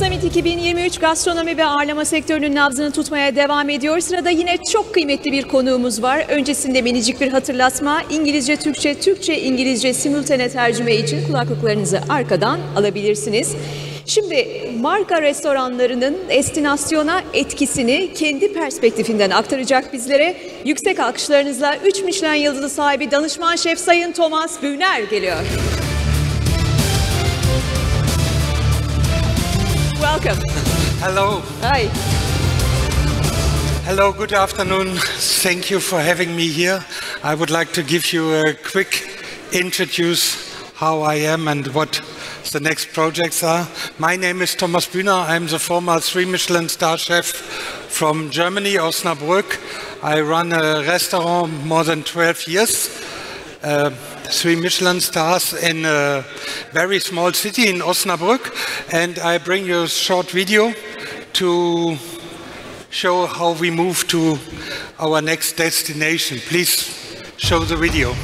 FSUMMIT 2023 gastronomi ve ağırlama sektörünün nabzını tutmaya devam ediyor. Sırada yine çok kıymetli bir konuğumuz var. Öncesinde minicik bir hatırlatma. İngilizce, Türkçe, Türkçe, İngilizce simultane tercüme için kulaklıklarınızı arkadan alabilirsiniz. Şimdi marka restoranlarının destinasyona etkisini kendi perspektifinden aktaracak bizlere. Yüksek alkışlarınızla 3 Michelin yıldızı sahibi danışman şef Sayın Thomas Bühner geliyor. Welcome. Hello. Hi. Hello, good afternoon. Thank you for having me here. I would like to give you a quick introduce how I am and what the next projects are. My name is Thomas Bühner. I'm the former 3 Michelin star chef from Germany, Osnabrück. I run a restaurant more than 12 years. 3 Michelin stars in a very small city in Osnabrück, and I bring you a short video to show how we move to our next destination. Please show the video.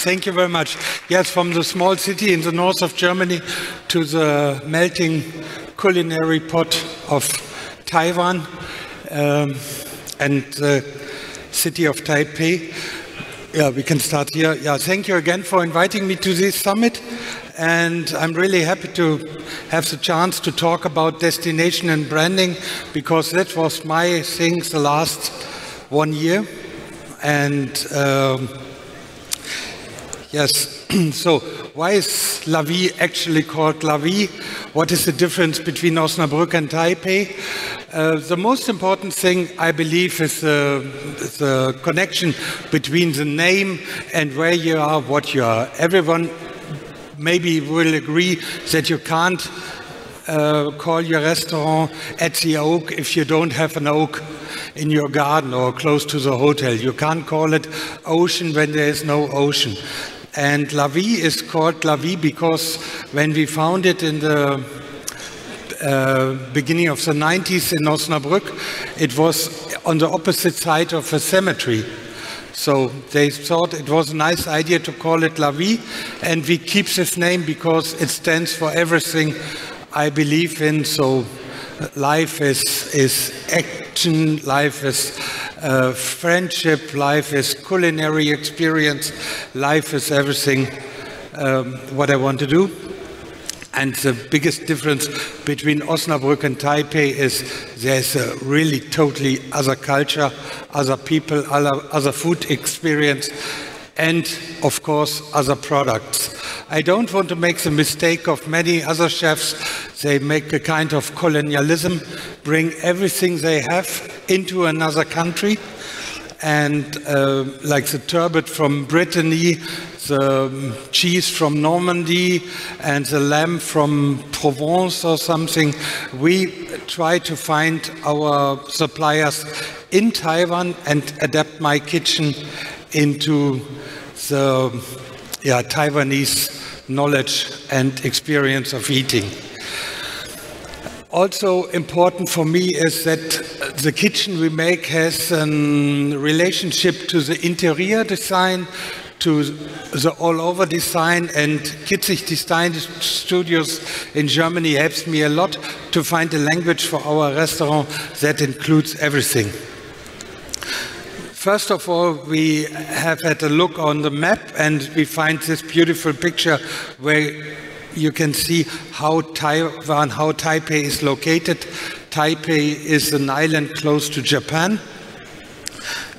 Thank you very much. Yes, from the small city in the north of Germany to the melting culinary pot of Taiwan and the city of Taipei. Yeah, we can start here. Yeah, thank you again for inviting me to this summit. And I'm really happy to have the chance to talk about destination and branding, because that was my thing the last 1 year. And yes, so why is La Vie actually called La Vie? What is the difference between Osnabrück and Taipei? The most important thing, I believe, is the connection between the name and where you are, what you are. Everyone maybe will agree that you can't call your restaurant at the Oak if you don't have an oak in your garden or close to the hotel. You can't call it ocean when there is no ocean. And La Vie is called La Vie because when we found it in the beginning of the 90s in Osnabrück, it was on the opposite side of a cemetery. So they thought it was a nice idea to call it La Vie, and we keep this name because it stands for everything I believe in. So life is action, life is friendship, life is culinary experience, life is everything what I want to do. And the biggest difference between Osnabrück and Taipei is there's a really totally other culture, other people, other food experience, and of course other products. I don't want to make the mistake of many other chefs. They make a kind of colonialism, bring everything they have into another country, and like the turbot from Brittany, the cheese from Normandy, and the lamb from Provence or something. We try to find our suppliers in Taiwan and adapt my kitchen into the Taiwanese knowledge and experience of eating. Also important for me is that the kitchen we make has a relationship to the interior design, to the all-over design, and Kitzig Design Studios in Germany helps me a lot to find a language for our restaurant that includes everything. First of all, we have had a look on the map and we find this beautiful picture where you can see how Taiwan, how Taipei is located. Taipei is an island close to Japan.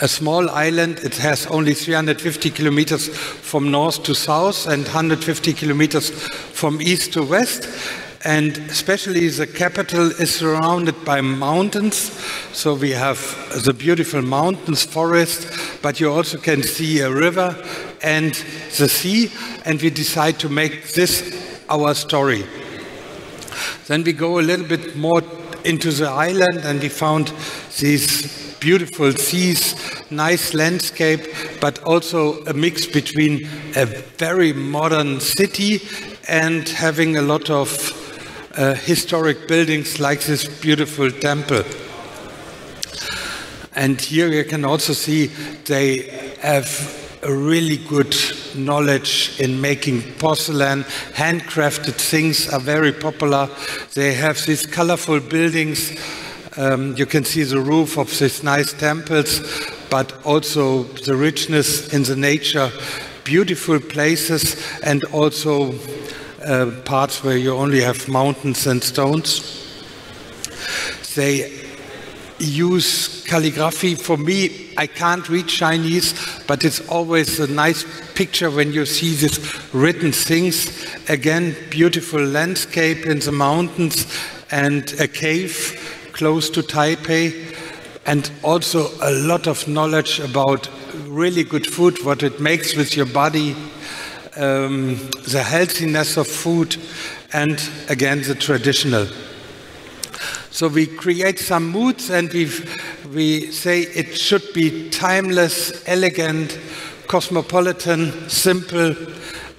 A small island, it has only 350 kilometers from north to south and 150 kilometers from east to west. And especially the capital is surrounded by mountains. So we have the beautiful mountains, forest, but you also can see a river and the sea. And we decide to make this our story. Then we go a little bit more into the island and we found these beautiful seas, nice landscape, but also a mix between a very modern city and having a lot of historic buildings like this beautiful temple. And here you can also see they have a really good knowledge in making porcelain. Handcrafted things are very popular. They have these colorful buildings. You can see the roof of these nice temples, but also the richness in the nature, beautiful places, and also parts where you only have mountains and stones. They use calligraphy. For me, I can't read Chinese, but it's always a nice picture when you see these written things. Again, beautiful landscape in the mountains and a cave close to Taipei, and also a lot of knowledge about really good food, what it makes with your body, the healthiness of food, and again the traditional. So we create some moods and we say it should be timeless, elegant, cosmopolitan, simple,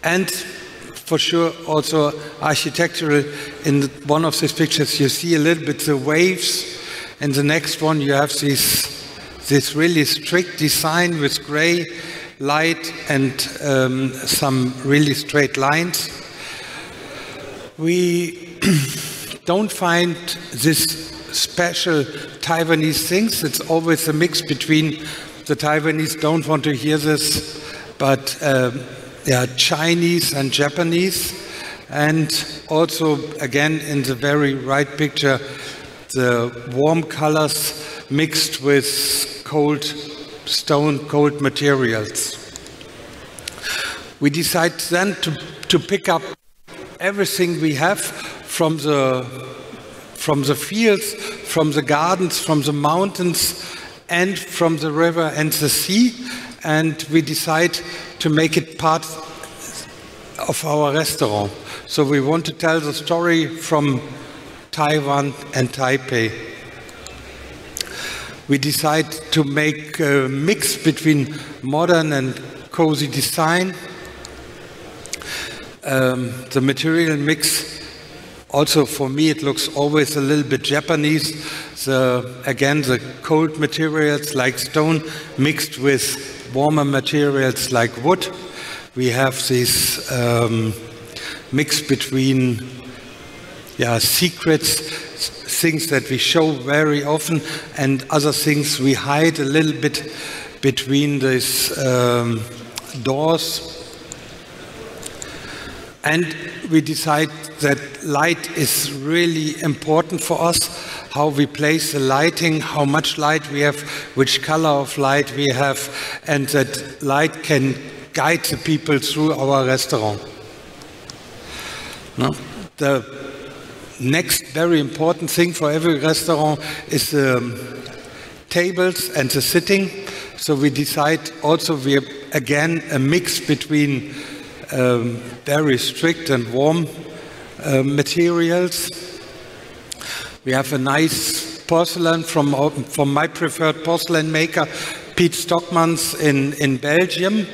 and for sure also architectural. In one of these pictures you see a little bit the waves. In the next one you have this really strict design with gray light and some really straight lines. We don't find this special Taiwanese things. It's always a mix between the Taiwanese don't want to hear this, but Chinese and Japanese. And also, again, in the very right picture, the warm colors mixed with cold stone, cold materials. We decide then to pick up everything we have from the fields, from the gardens, from the mountains, and from the river and the sea, and we decide to make it part of our restaurant. So we want to tell the story from Taiwan and Taipei. We decide to make a mix between modern and cozy design. The material mix, also for me, it looks always a little bit Japanese. Again, the cold materials like stone mixed with warmer materials like wood. We have this mix between secrets, things that we show very often, and other things we hide a little bit between these doors. And we decide that light is really important for us, how we place the lighting, how much light we have, which color of light we have, and that light can guide the people through our restaurant. No? The next very important thing for every restaurant is the tables and the sitting. So we decide also, again, a mix between very strict and warm materials. We have a nice porcelain from my preferred porcelain maker, Piet Stockmans in Belgium.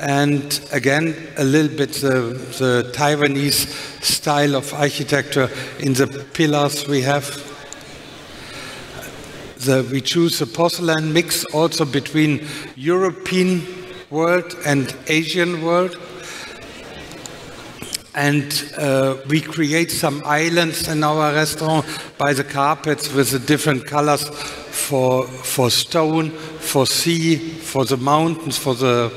And again, a little bit the Taiwanese style of architecture in the pillars we have. We choose a porcelain mix also between European world and Asian world. And we create some islands in our restaurant by the carpets with the different colors for stone, for sea, for the mountains, for the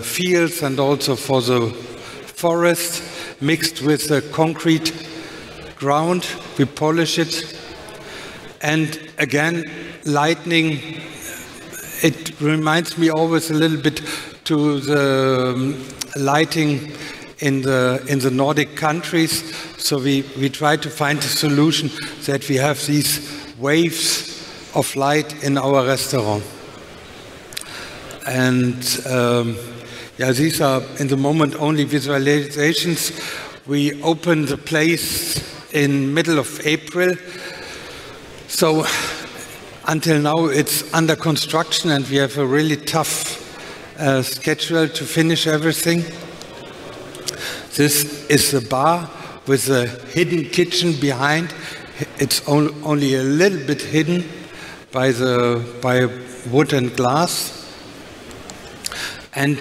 fields, and also for the forest, mixed with the concrete ground. We polish it. And again, lightning, it reminds me always a little bit to the lighting in the Nordic countries. So we try to find a solution that we have these waves of light in our restaurant. And these are in the moment only visualizations. We opened the place in middle of April. So until now it's under construction, and we have a really tough schedule to finish everything. This is the bar with a hidden kitchen behind. It's only a little bit hidden by wood and glass. And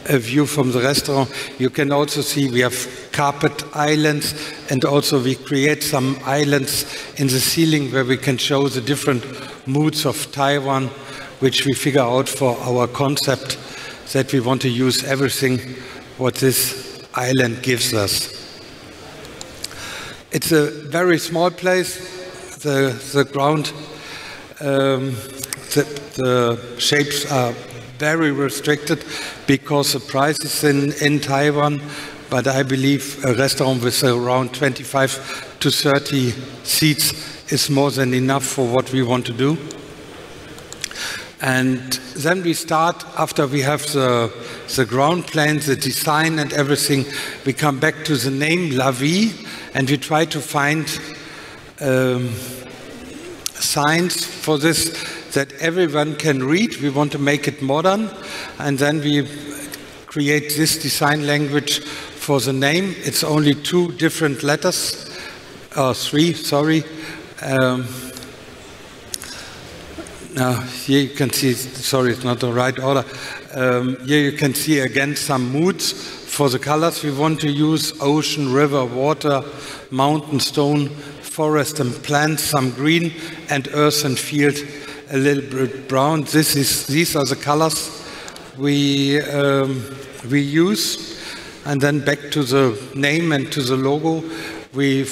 a view from the restaurant. You can also see we have carpet islands, and also we create some islands in the ceiling where we can show the different moods of Taiwan, which we figure out for our concept, that we want to use everything what this island gives us. It's a very small place. The ground, the shapes are very restricted because the prices in Taiwan, but I believe a restaurant with around 25 to 30 seats is more than enough for what we want to do. And then we start, after we have the ground plan, the design and everything, we come back to the name La Vie, and we try to find signs for this that everyone can read. We want to make it modern, and then we create this design language for the name. It's only 2 different letters, 3, sorry. Now, here you can see, sorry, it's not the right order. Here you can see again some moods for the colors we want to use: ocean, river, water, mountain, stone, forest and plants, some green, and earth and field, a little bit brown. These are the colors we use. And then back to the name and to the logo, we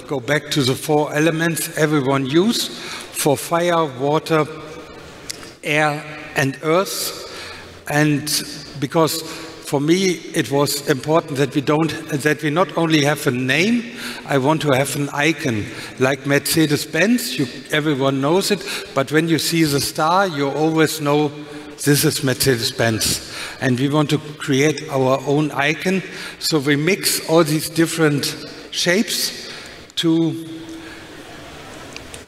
go back to the 4 elements everyone use for fire, water, air, and earth. And because for me it was important that we not only have a name, I want to have an icon like Mercedes-Benz. Everyone knows it, but when you see the star, you always know this is Mercedes-Benz. And we want to create our own icon, so we mix all these different shapes to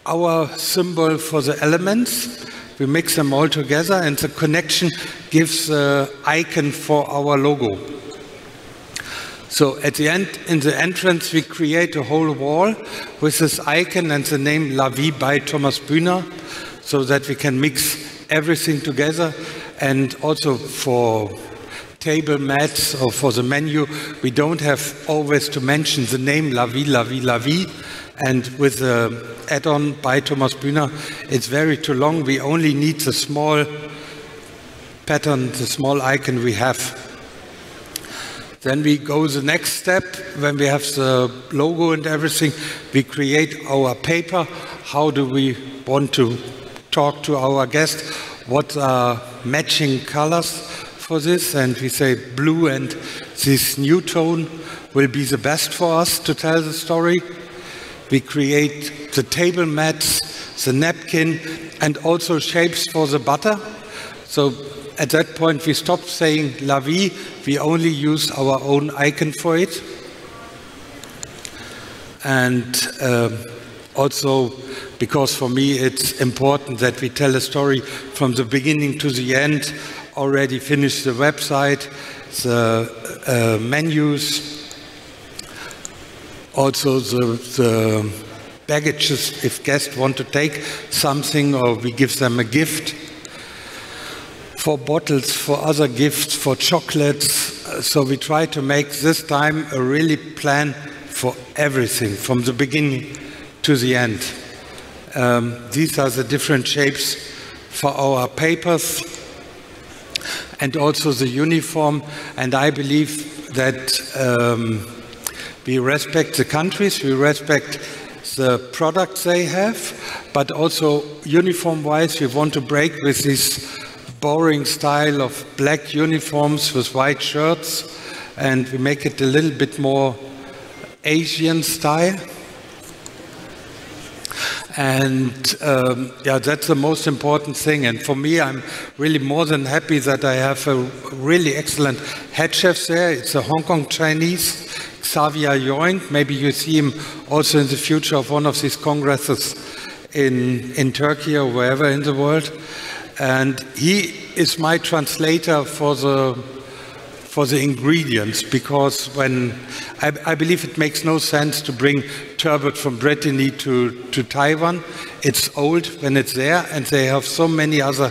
our symbol for the elements. We mix them all together, and the connection gives the icon for our logo. So at the end, in the entrance, we create a whole wall with this icon and the name La Vie by Thomas Bühner, so that we can mix everything together. And also for table mats or for the menu, we don't have always to mention the name La Vie, La Vie, La Vie. And with the add-on by Thomas Bühner, it's very too long. We only need the small pattern, the small icon we have. Then we go the next step. When we have the logo and everything, we create our paper. How do we want to talk to our guests? What are matching colors for this? And we say blue and this new tone will be the best for us to tell the story. We create the table mats, the napkin, and also shapes for the butter. So at that point we stop saying La Vie, we only use our own icon for it. And also, because for me it's important that we tell a story from the beginning to the end, already finished the website, the menus, also the baggages if guests want to take something or we give them a gift. for bottles, for other gifts, for chocolates. So we try to make this time a really plan for everything, from the beginning to the end. These are the different shapes for our papers and also the uniform. And I believe that we respect the countries, we respect the products they have, but also uniform-wise, we want to break with this boring style of black uniforms with white shirts, and we make it a little bit more Asian style. And yeah, that's the most important thing. And for me, I'm really more than happy that I have a really excellent head chef there. It's a Hong Kong Chinese, Xavier Yoing. Maybe you see him also in the future of one of these congresses in Turkey or wherever in the world. And he is my translator for the ingredients, because when I believe it makes no sense to bring turbot from Brittany to Taiwan. It's old when it's there, and they have so many other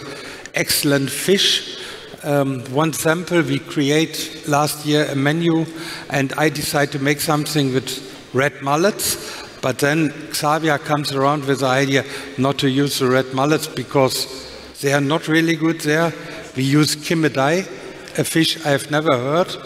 excellent fish. One sample, we create last year a menu, and I decide to make something with red mullets, but then Xavier comes around with the idea not to use the red mullets because they are not really good there. We use kimedai, a fish I've never heard,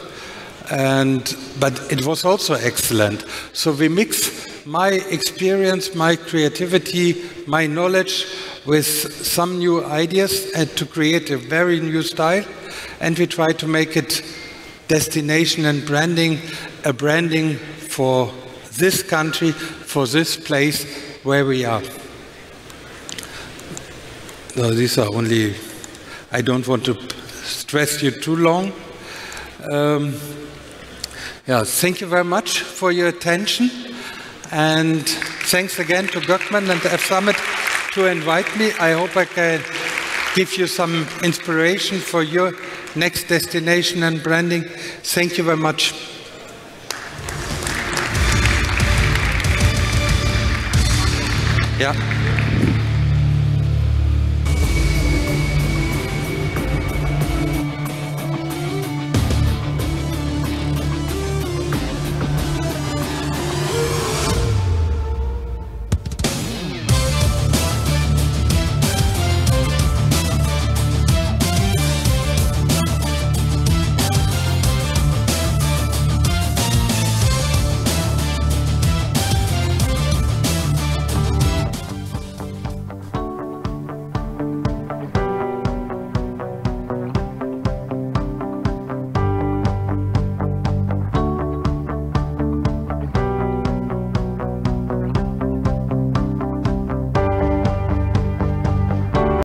but it was also excellent. So we mix my experience, my creativity, my knowledge with some new ideas and to create a very new style. And we try to make it destination and branding, a branding for this country, for this place where we are. No, these are only, I don't want to stress you too long. Yeah, thank you very much for your attention. And thanks again to Gökmen and the FSUMMIT to invite me. I hope I can give you some inspiration for your next destination and branding. Thank you very much. Yeah.